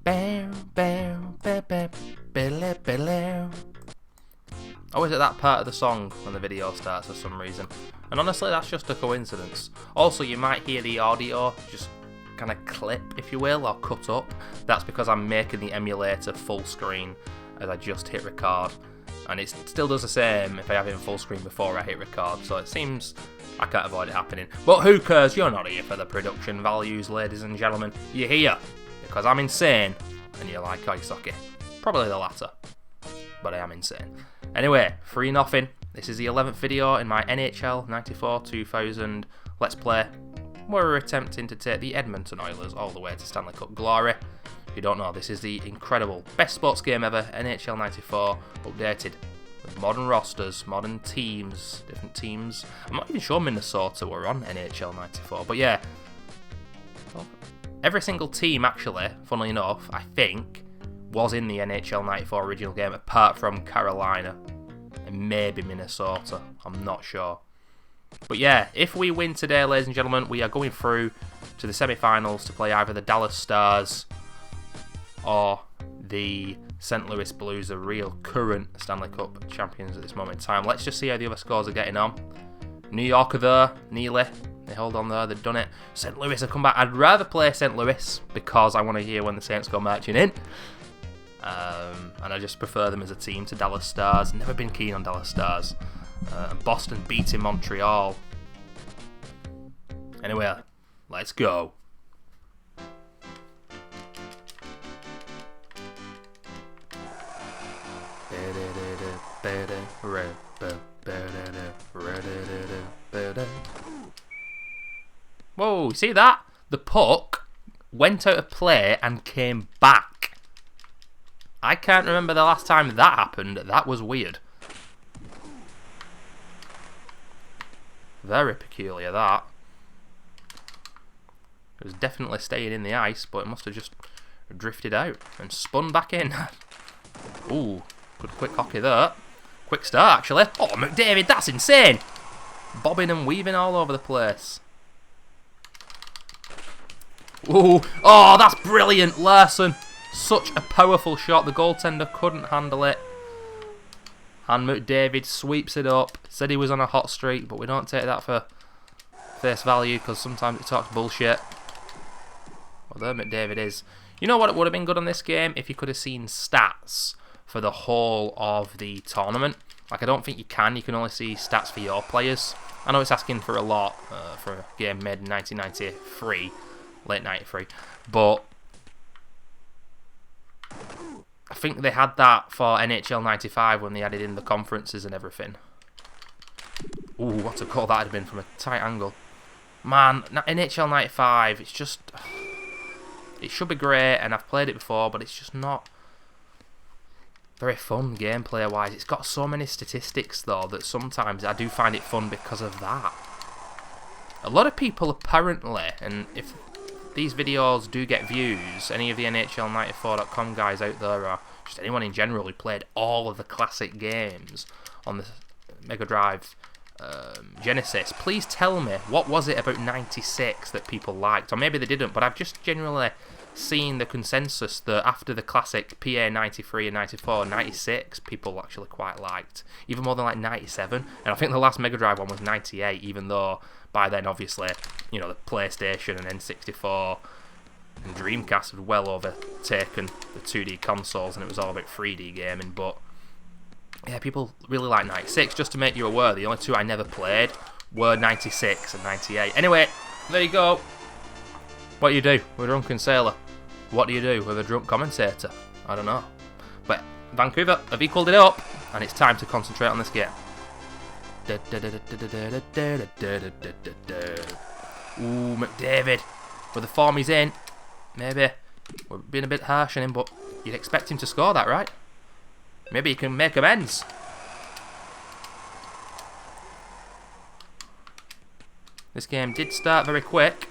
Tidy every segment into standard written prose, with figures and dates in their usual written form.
Always at that part of the song when the video starts for some reason. And honestly, that's just a coincidence. Also, you might hear the audio just kind of clip, if you will, or cut up. That's because I'm making the emulator full screen as I just hit record. And it still does the same if I have it in full screen before I hit record. So it seems I can't avoid it happening. But who cares? You're not here for the production values, ladies and gentlemen. You're here because I'm insane and you like ice hockey. Probably the latter. But I am insane. Anyway, 3-0. This is the 11th video in my NHL 94-2000 Let's Play, where we're attempting to take the Edmonton Oilers all the way to Stanley Cup glory. If you don't know, this is the incredible best sports game ever, NHL 94, updated with modern rosters, modern teams, different teams. I'm not even sure Minnesota were on NHL 94, but yeah. Every single team, actually, funnily enough, I think, was in the NHL 94 original game, apart from Carolina and maybe Minnesota. I'm not sure. But yeah, if we win today, ladies and gentlemen, we are going through to the semi-finals to play either the Dallas Stars or the St. Louis Blues, the real current Stanley Cup champions at this moment in time. Let's just see how the other scores are getting on. New York are there, nearly. They hold on there, they've done it. St. Louis have come back. I'd rather play St. Louis because I want to hear when the Saints go marching in. And I just prefer them as a team to Dallas Stars. Never been keen on Dallas Stars. Boston beating Montreal. Anyway, let's go. Whoa, see that? The puck went out of play and came back. I can't remember the last time that happened. That was weird. Very peculiar, that. It was definitely staying in the ice, but it must have just drifted out and spun back in. Ooh, good quick hockey there. Quick start, actually. Oh, McDavid, that's insane! Bobbing and weaving all over the place. Ooh, oh, that's brilliant, Larson. Such a powerful shot. The goaltender couldn't handle it. And McDavid sweeps it up. Said he was on a hot streak, but we don't take that for face value because sometimes it talks bullshit. Well, there McDavid is. You know what it would have been good on this game? If you could have seen stats for the whole of the tournament. Like, I don't think you can. You can only see stats for your players. I know it's asking for a lot for a game made in 1993, late 93, but I think they had that for NHL 95 when they added in the conferences and everything. Ooh, what a goal that had been from a tight angle. Man, NHL 95, it's just... It should be great, and I've played it before, but it's just not very fun gameplay-wise. It's got so many statistics, though, that sometimes I do find it fun because of that. A lot of people apparently, and if these videos do get views, any of the NHL94.com guys out there, or just anyone in general who played all of the classic games on the Mega Drive Genesis, please tell me, what was it about 96 that people liked? Or maybe they didn't, but I've just generally seen the consensus that after the classic PA 93 and 94, 96 people actually quite liked, even more than like 97, and I think the last Mega Drive one was 98, even though by then obviously, you know, the PlayStation and N64 and Dreamcast had well overtaken the 2D consoles and it was all about 3D gaming. But yeah, people really like 96. Just to make you aware, the only two I never played were 96 and 98. Anyway, there you go. What do you do with a drunken sailor? What do you do with a drunk commentator? I don't know. But Vancouver have equalled it up, and it's time to concentrate on this game. Ooh, McDavid. With the form he's in, maybe we're being a bit harsh on him, but you'd expect him to score that, right? Maybe he can make amends. This game did start very quick.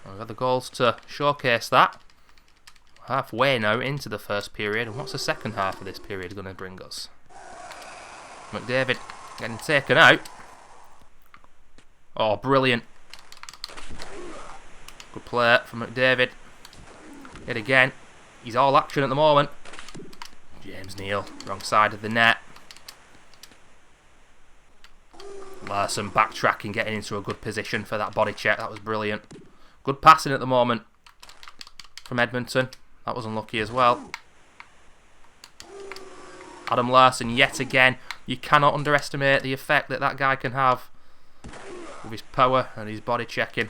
We've got the goals to showcase that. Halfway now into the first period, and what's the second half of this period going to bring us? McDavid getting taken out. Oh, brilliant. Good play from McDavid. Yet again, he's all action at the moment. James Neal, wrong side of the net. Larson backtracking, getting into a good position for that body check. That was brilliant. Good passing at the moment from Edmonton. That was unlucky as well. Adam Larson, yet again. You cannot underestimate the effect that that guy can have with his power and his body checking.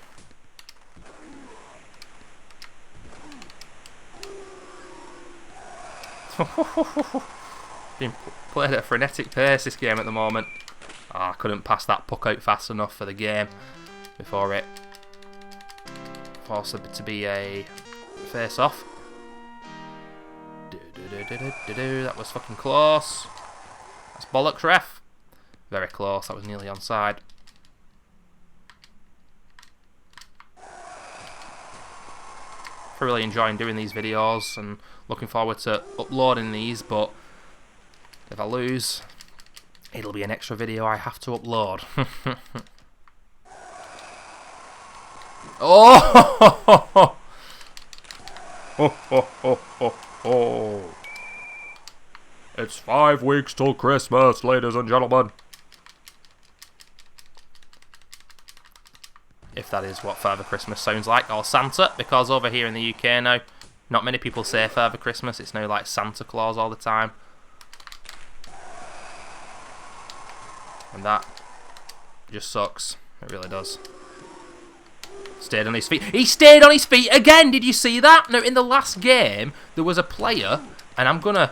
Being played at a frenetic pace this game at the moment. Oh, I couldn't pass that puck out fast enough for the game before it forced it to be a face-off. That was fucking close. That's bollocks, ref. Very close. That was nearly onside. I'm really enjoying doing these videos and looking forward to uploading these, but if I lose, it'll be an extra video I have to upload. Oh! Oh! It's 5 weeks till Christmas, ladies and gentlemen. If that is what Father Christmas sounds like, or Santa, because over here in the UK now, not many people say Father Christmas. It's now like Santa Claus all the time. And that just sucks. It really does. Stayed on his feet. He stayed on his feet again! Did you see that? Now, in the last game, there was a player, and I'm going to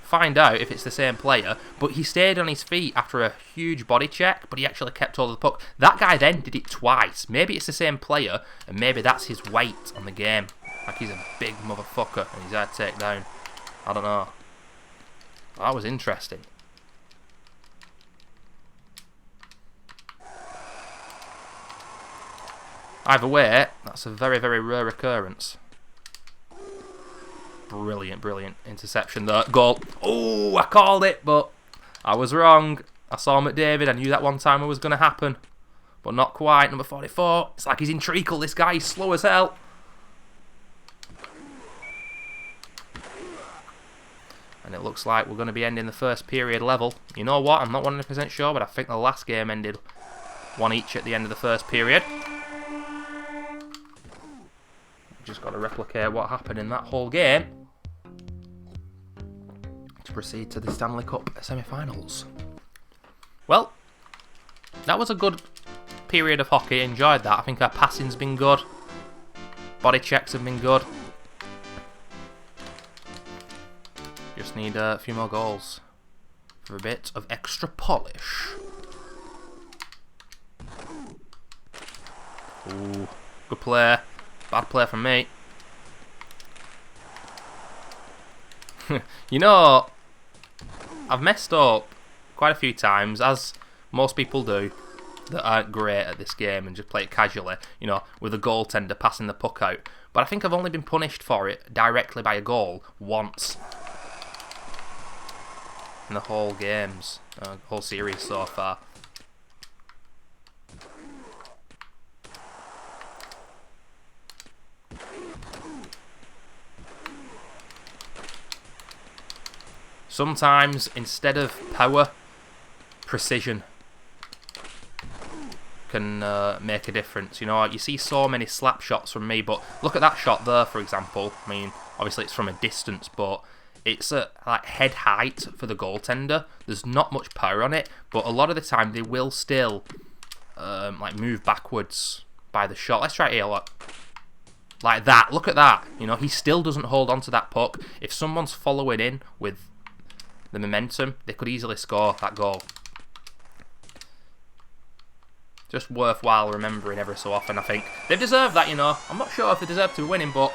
find out if it's the same player, but he stayed on his feet after a huge body check, but he actually kept hold of the puck. That guy then did it twice. Maybe it's the same player, and maybe that's his weight on the game. Like he's a big motherfucker, and he's hard to take down. I don't know. That was interesting. Either way, that's a very, very rare occurrence. Brilliant, brilliant interception there. Goal. Oh, I called it, but I was wrong. I saw McDavid. I knew that one time it was going to happen. But not quite. Number 44. It's like he's in treacle. This guy is slow as hell. And it looks like we're going to be ending the first period level. You know what? I'm not 100% sure, but I think the last game ended 1 each at the end of the first period. Just got to replicate what happened in that whole game to proceed to the Stanley Cup semi-finals. Well, that was a good period of hockey. Enjoyed that. I think our passing's been good. Body checks have been good. Just need a few more goals for a bit of extra polish. Ooh, good play. Bad play from me. You know, I've messed up quite a few times, as most people do that aren't great at this game and just play it casually, you know, with a goaltender passing the puck out. But I think I've only been punished for it directly by a goal once in the whole games, whole series so far. Sometimes, instead of power, precision can make a difference. You know, you see so many slap shots from me, but look at that shot there, for example. I mean, obviously it's from a distance, but it's at like head height for the goaltender. There's not much power on it, but a lot of the time they will still like move backwards by the shot. Let's try it here, look. Like that. Look at that. You know, he still doesn't hold on to that puck. If someone's following in with the momentum, they could easily score that goal. Just worthwhile remembering every so often, I think. They deserve that, you know. I'm not sure if they deserve to be winning, but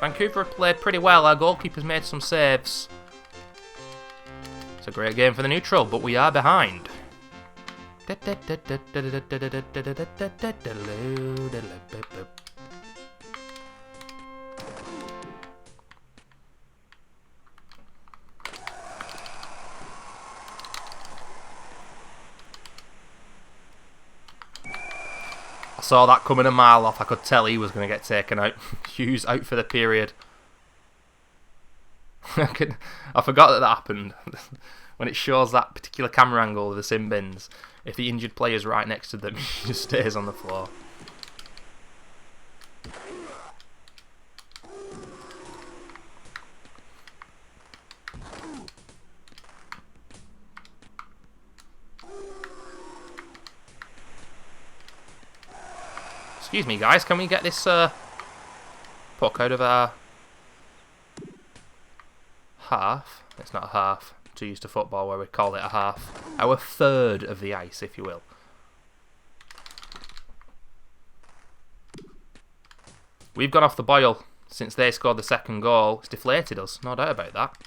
Vancouver have played pretty well. Our goalkeeper's made some saves. It's a great game for the neutral, but we are behind. saw that coming a mile off. I could tell he was going to get taken out. Hughes out for the period. I forgot that happened. When it shows that particular camera angle of the sin bins, if the injured player's right next to them, he just stays on the floor. Excuse me, guys. Can we get this puck out of our half? It's not a half. Too used to football where we call it a half. Our third of the ice, if you will. We've gone off the boil since they scored the second goal. It's deflated us, no doubt about that.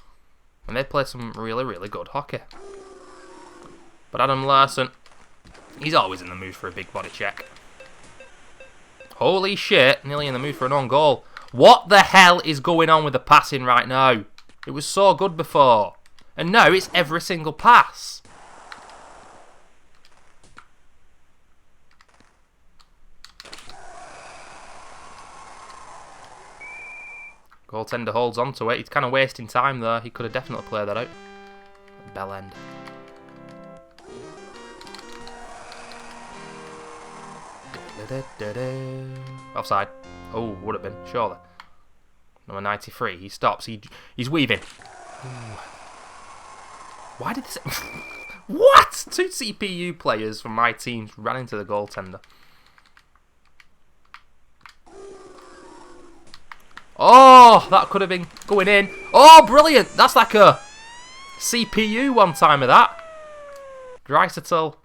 And they've played some really, really good hockey. But Adam Larsson, he's always in the mood for a big body check. Holy shit, nearly in the mood for an own goal. What the hell is going on with the passing right now? It was so good before. And now it's every single pass. Goaltender holds on to it. He's kind of wasting time there. He could have definitely played that out. Bell end. Offside. Oh, would have been, surely. Number 93. He stops. He's weaving. Ooh. Why did this... What? 2 CPU players from my team ran into the goaltender. Oh, that could have been going in. Oh, brilliant. That's like a CPU one-timer, that. Dreisaitl.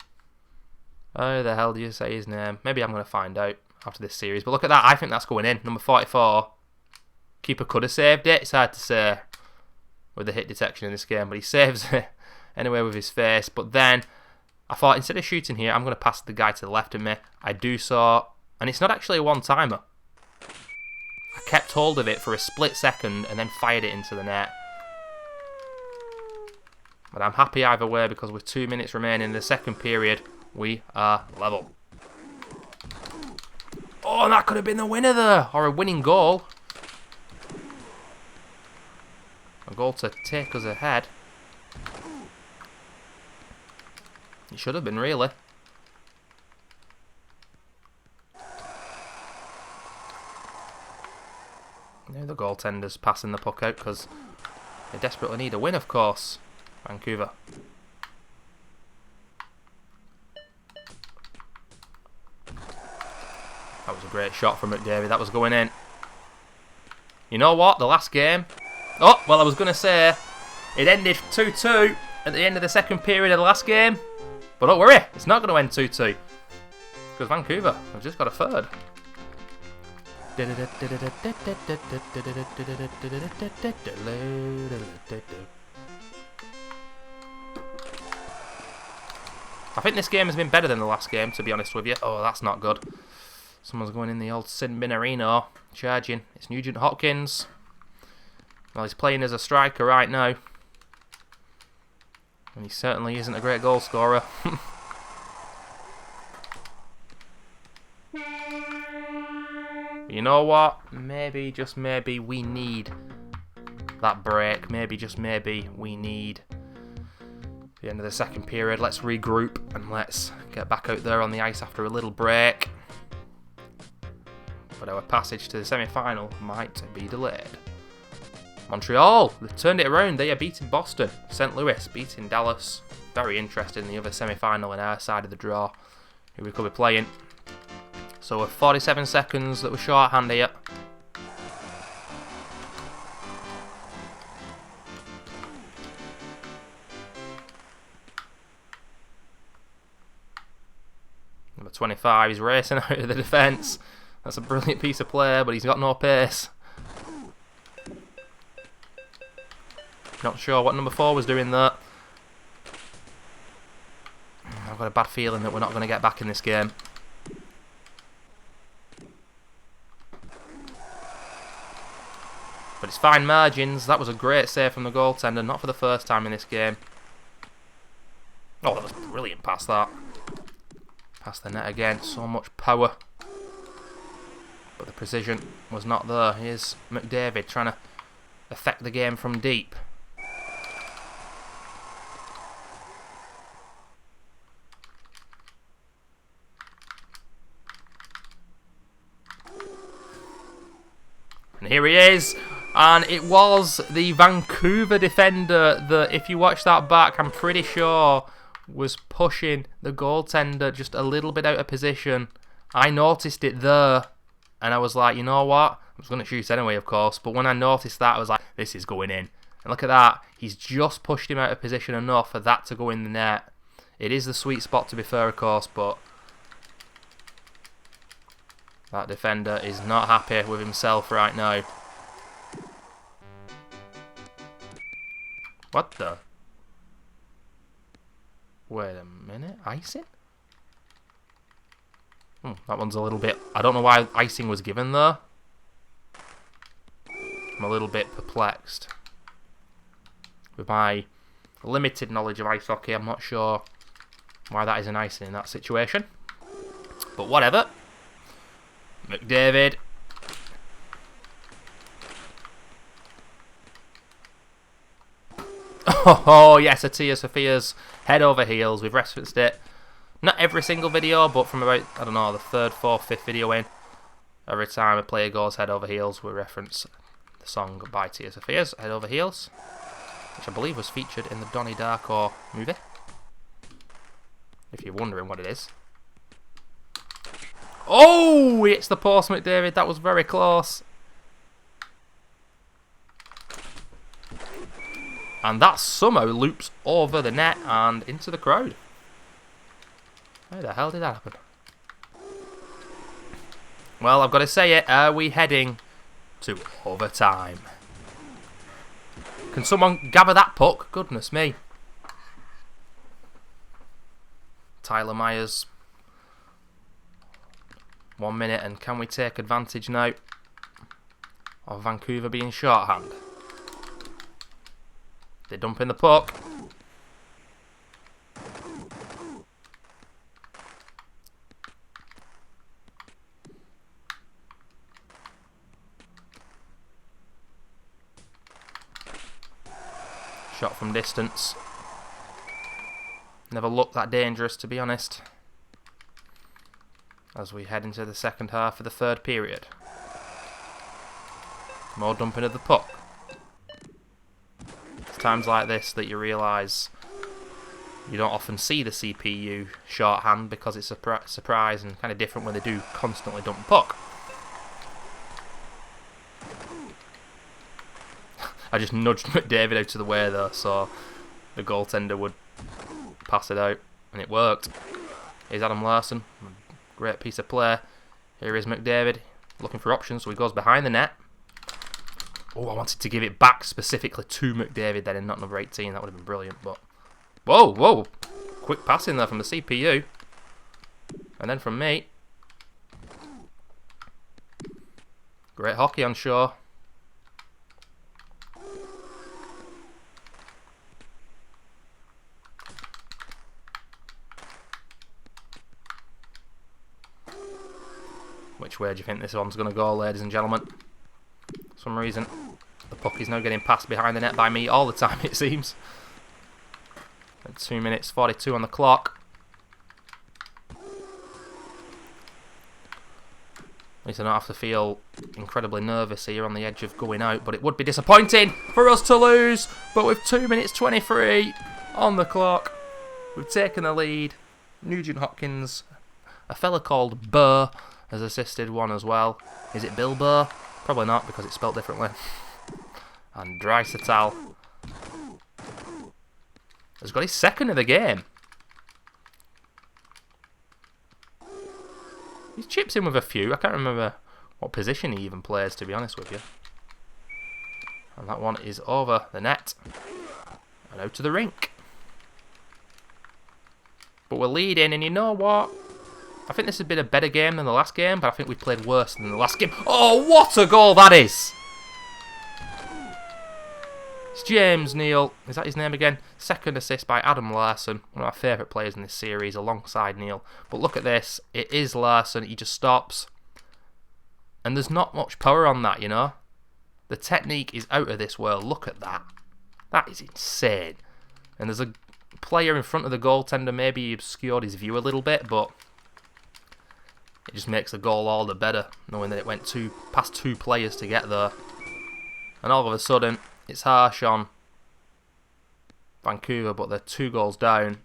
How the hell do you say his name? Maybe I'm going to find out after this series. But look at that. I think that's going in. Number 44. Keeper could have saved it. It's hard to say with the hit detection in this game. But he saves it anyway with his face. But then I thought instead of shooting here, I'm going to pass the guy to the left of me. I do so. And it's not actually a one-timer. I kept hold of it for a split second and then fired it into the net. But I'm happy either way because with 2 minutes remaining in the second period, we are level. Oh, and that could have been the winner there. Or a winning goal. A goal to take us ahead. It should have been, really. Now the goaltender's passing the puck out because they desperately need a win, of course. Vancouver. That was a great shot from McDavid. That was going in. You know what? The last game... Oh, well, I was going to say it ended 2-2 at the end of the second period of the last game. But don't worry, it's not going to end 2-2. Because Vancouver have just got a third. I think this game has been better than the last game, to be honest with you. Oh, that's not good. Someone's going in the old Sin Binarino, charging. It's Nugent Hopkins. Well, he's playing as a striker right now. And he certainly isn't a great goal scorer. You know what? Maybe, just maybe, we need that break. Maybe, just maybe, we need the end of the second period. Let's regroup and let's get back out there on the ice after a little break. But our passage to the semi-final might be delayed. Montreal, they've turned it around. They are beating Boston. St. Louis beating Dallas. Very interested in the other semi-final in our side of the draw, who we could be playing. So we're 47 seconds that we're shorthand here. Number 25, he's racing out of the defence. That's a brilliant piece of play, but he's got no pace. Not sure what number 4 was doing there. I've got a bad feeling that we're not going to get back in this game. But it's fine margins. That was a great save from the goaltender, not for the first time in this game. Oh, that was brilliant pass, that. Past the net again. So much power. But the precision was not there. Here's McDavid trying to affect the game from deep. And here he is. And it was the Vancouver defender that, if you watch that back, I'm pretty sure was pushing the goaltender just a little bit out of position. I noticed it there, and I was like, you know what? I was going to shoot anyway, of course, but when I noticed that, I was like, this is going in. And look at that. He's just pushed him out of position enough for that to go in the net. It is the sweet spot, to be fair, of course, but that defender is not happy with himself right now. What the? Wait a minute. Icing? That one's a little bit... I don't know why icing was given there. I'm a little bit perplexed. With my limited knowledge of ice hockey, I'm not sure why that is an icing in that situation. But whatever. McDavid. Oh, yes, a Tia Sophia's head over heels. We've referenced it. Not every single video, but from about, I don't know, the third, fourth, fifth video in. Every time a player goes head over heels, we reference the song by Tia Sophia's, Head Over Heels, which I believe was featured in the Donnie Darko movie. If you're wondering what it is. Oh, it's the post, McDavid. That was very close. And that somehow loops over the net and into the crowd. How the hell did that happen? Well, I've got to say it. Are we heading to overtime? Can someone gather that puck? Goodness me. Tyler Myers. 1 minute, and can we take advantage now of Vancouver being shorthand? They're dumping the puck. Shot from distance. Never looked that dangerous, to be honest. As we head into the second half of the third period. More dumping of the puck. It's times like this that you realise you don't often see the CPU shorthand, because it's a surprise and kind of different when they do constantly dump the puck. I just nudged McDavid out of the way though, so the goaltender would pass it out, and it worked. Here's Adam Larson. Great piece of play. Here is McDavid looking for options, so he goes behind the net. Oh, I wanted to give it back specifically to McDavid then and not number 18. That would have been brilliant, but... Whoa, whoa. Quick passing there from the CPU. And then from me. Great hockey on shore. Which way do you think this one's going to go, ladies and gentlemen? For some reason, the puck is now getting passed behind the net by me all the time, it seems. At 2 minutes 42 on the clock. At least I don't have to feel incredibly nervous here on the edge of going out, but it would be disappointing for us to lose. But with 2 minutes 23 on the clock, we've taken the lead. Nugent Hopkins, a fella called Burr, has assisted one as well. Is it Bill Burr? Probably not, because it's spelled differently. And Dreisaitl has got his second of the game. He chips in with a few. I can't remember what position he even plays, to be honest with you. And that one is over the net and out to the rink. But we're leading, and you know what? I think this has been a better game than the last game, but I think we played worse than the last game. Oh, what a goal that is! It's James Neal. Is that his name again? Second assist by Adam Larson, one of my favourite players in this series, alongside Neal. But look at this. It is Larson. He just stops And there's not much power on that, you know. The technique is out of this world. Look at that. That is insane. And there's a player in front of the goaltender. Maybe he obscured his view a little bit, but it just makes the goal all the better, knowing that it went past 2 players to get there. And all of a sudden, it's harsh on Vancouver, but they're 2 goals down.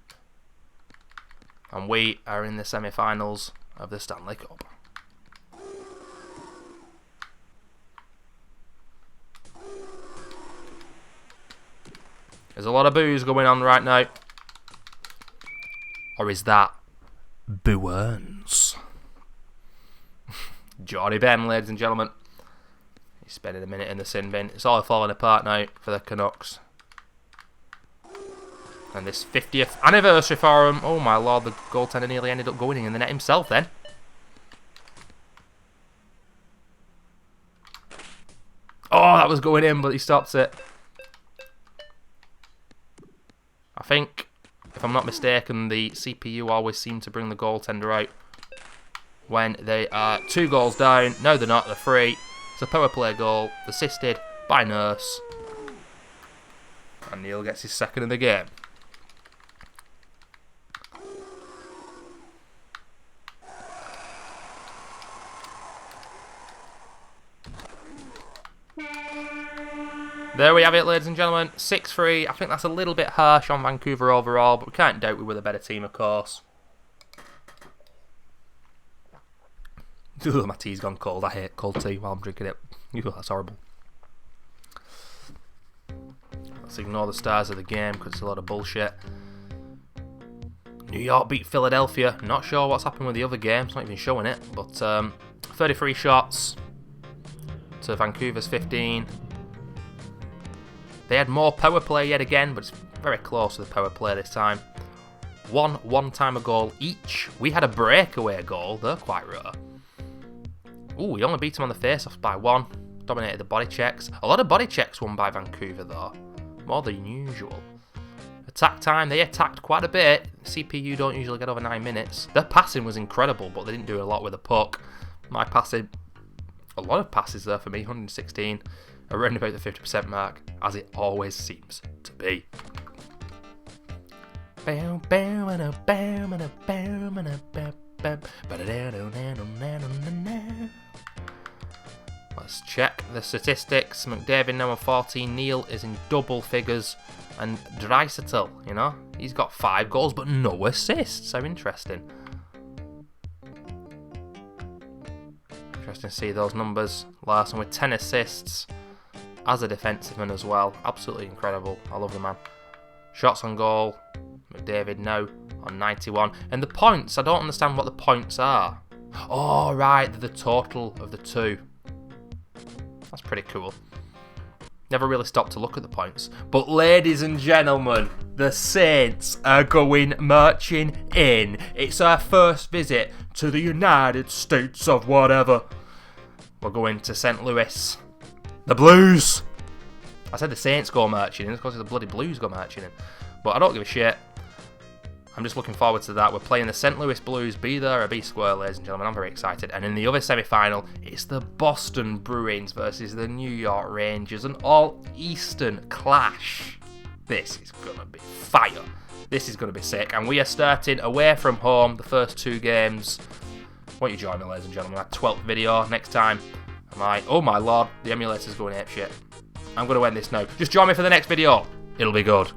And we are in the semi-finals of the Stanley Cup. There's a lot of boos going on right now. Or is that boo-earns? Jordy Ben, ladies and gentlemen. He's spending a minute in the sin bin. It's all falling apart now for the Canucks. And this 50th anniversary for him. Oh my lord, the goaltender nearly ended up going in the net himself then. Oh, that was going in, but he stops it. I think, if I'm not mistaken, the CPU always seem to bring the goaltender out when they are 2 goals down. No, they're not. They're 3. It's a power play goal, assisted by Nurse. And Neil gets his 2nd of the game. There we have it, ladies and gentlemen. 6-3. I think that's a little bit harsh on Vancouver overall, but we can't doubt we were the better team, of course. Ugh, my tea's gone cold. I hate cold tea while I'm drinking it. Ugh, that's horrible. Let's ignore the stars of the game because it's a lot of bullshit. New York beat Philadelphia. Not sure what's happened with the other game. It's not even showing it. But 33 shots to Vancouver's 15. They had more power play yet again, but it's very close to the power play this time. One-timer goal each. We had a breakaway goal. They're quite rare. Ooh, we only beat them on the face-offs by 1. Dominated the body checks. A lot of body checks won by Vancouver, though. More than usual. Attack time, they attacked quite a bit. CPU don't usually get over 9 minutes. Their passing was incredible, but they didn't do a lot with the puck. My passing, a lot of passes there for me, 116. Around about the 50% mark, as it always seems to be. Let's check the statistics. McDavid now on 14. Neil is in double figures. And Draisaitl, you know, he's got 5 goals but no assists. How interesting. Interesting to see those numbers. Larson with 10 assists as a defensiveman as well. Absolutely incredible. I love the man. Shots on goal. McDavid now on 91. And the points, I don't understand what the points are. Oh, right, they're the total of the 2. That's pretty cool. Never really stopped to look at the points. But ladies and gentlemen, the Saints are going marching in. It's our first visit to the United States of whatever. We're going to St. Louis. The Blues. I said the Saints go marching in. Of course, the bloody Blues go marching in. But I don't give a shit. I'm just looking forward to that. We're playing the St. Louis Blues. Be there or be square, ladies and gentlemen. I'm very excited. And in the other semi-final, it's the Boston Bruins versus the New York Rangers. An all-Eastern clash. This is going to be fire. This is going to be sick. And we are starting away from home the first 2 games. Won't you join me, ladies and gentlemen? My 12th video next time. Oh my lord, the emulator's going apeshit. I'm going to end this now. Just join me for the next video. It'll be good.